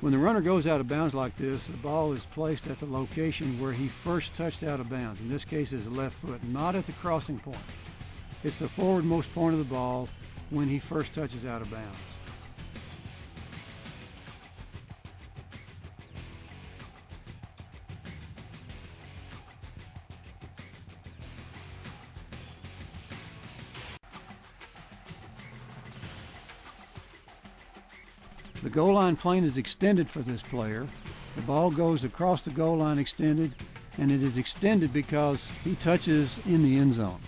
When the runner goes out of bounds like this, the ball is placed at the location where he first touched out of bounds. In this case, is the left foot, not at the crossing point. It's the forwardmost point of the ball when he first touches out of bounds. The goal line plane is extended for this player. The ball goes across the goal line extended, and it is extended because he touches in the end zone.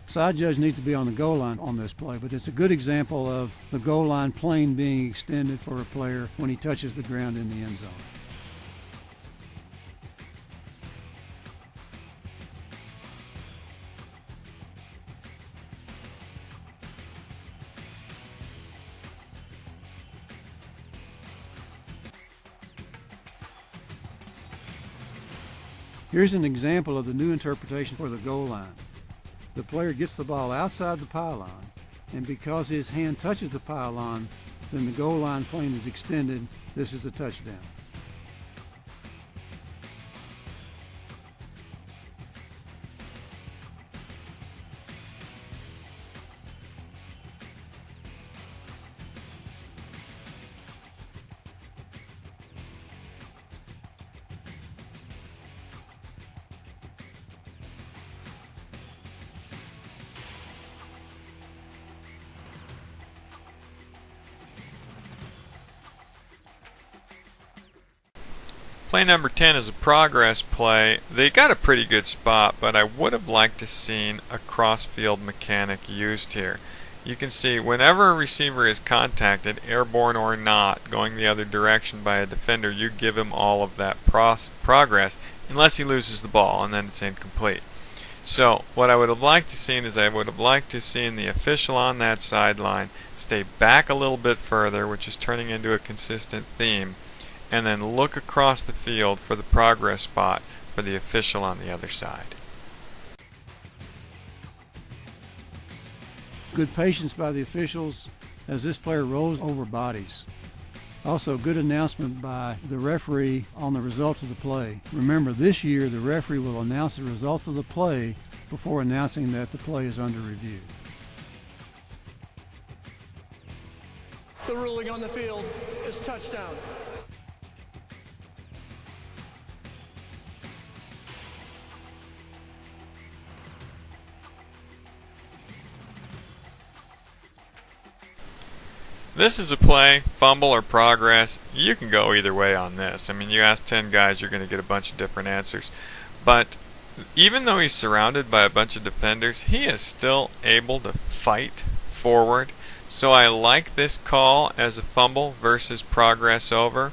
Side judge needs to be on the goal line on this play, but it's a good example of the goal line plane being extended for a player when he touches the ground in the end zone. Here's an example of the new interpretation for the goal line. The player gets the ball outside the pylon, and because his hand touches the pylon, then the goal line plane is extended. This is the touchdown. Play number 10 is a progress play. They got a pretty good spot, but I would have liked to seen a cross-field mechanic used here. You can see whenever a receiver is contacted, airborne or not, going the other direction by a defender, you give him all of that progress unless he loses the ball, and then it's incomplete. So what I would have liked to seen is I would have liked to seen the official on that sideline stay back a little bit further, which is turning into a consistent theme, and then look across the field for the progress spot for the official on the other side. Good patience by the officials as this player rolls over bodies. Also, good announcement by the referee on the results of the play. Remember, this year the referee will announce the result of the play before announcing that the play is under review. The ruling on the field is touchdown. This is a play, fumble or progress. You can go either way on this. I mean, you ask 10 guys, you're going to get a bunch of different answers. But even though he's surrounded by a bunch of defenders, he is still able to fight forward. So I like this call as a fumble versus progress over.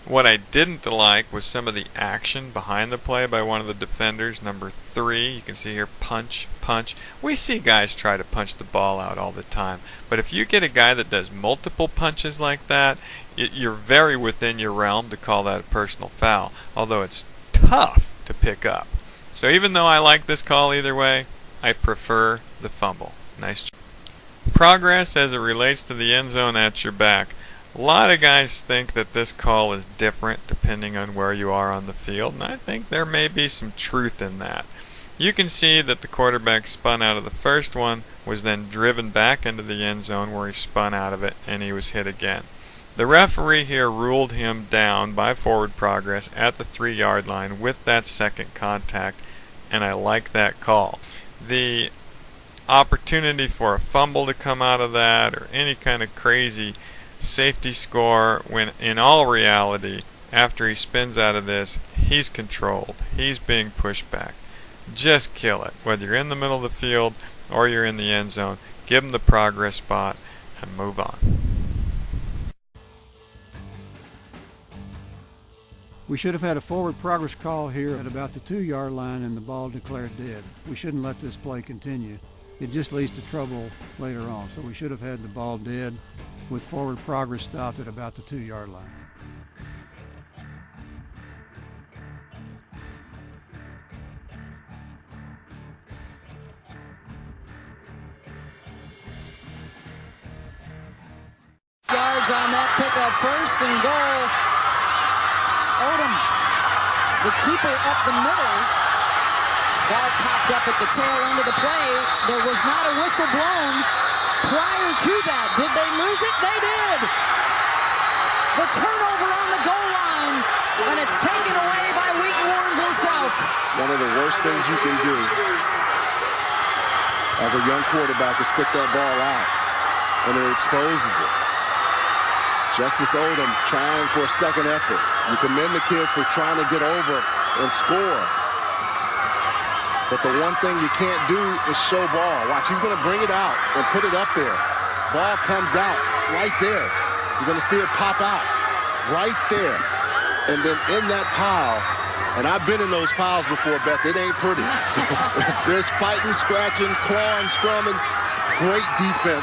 What I didn't like was some of the action behind the play by one of the defenders, number 3. You can see here, punch, punch. We see guys try to punch the ball out all the time. But if you get a guy that does multiple punches like that, you're very within your realm to call that a personal foul, although it's tough to pick up. So even though I like this call either way, I prefer the fumble. Nice job. Progress as it relates to the end zone at your back. A lot of guys think that this call is different depending on where you are on the field, and I think there may be some truth in that. You can see that the quarterback spun out of the first one, was then driven back into the end zone where he spun out of it, and he was hit again. The referee here ruled him down by forward progress at the 3-yard line with that second contact, and I like that call. The opportunity for a fumble to come out of that or any kind of crazy safety score, when in all reality, after he spins out of this, he's controlled. He's being pushed back. Just kill it. Whether you're in the middle of the field or you're in the end zone, give him the progress spot and move on. We should have had a forward progress call here at about the 2-yard line and the ball declared dead. We shouldn't let this play continue. It just leads to trouble later on. So we should have had the ball dead with forward progress stopped at about the 2-yard line. Yards yards on that pickup. 1st and goal. Odom, the keeper up the middle. Ball popped up at the tail end of the play. There was not a whistle blown prior to that. Did they lose it? They did. The turnover on the goal line, and it's taken away by Wheaton Warrenville South. One of the worst things you can do as a young quarterback is stick that ball out, and it exposes it. Justice Odom trying for a second effort. You commend the kid for trying to get over and score. But the one thing you can't do is show ball. Watch, he's going to bring it out and put it up there. Ball comes out right there. You're going to see it pop out right there. And then in that pile, and I've been in those piles before, Beth, it ain't pretty. There's fighting, scratching, clawing, scrumming. Great defense.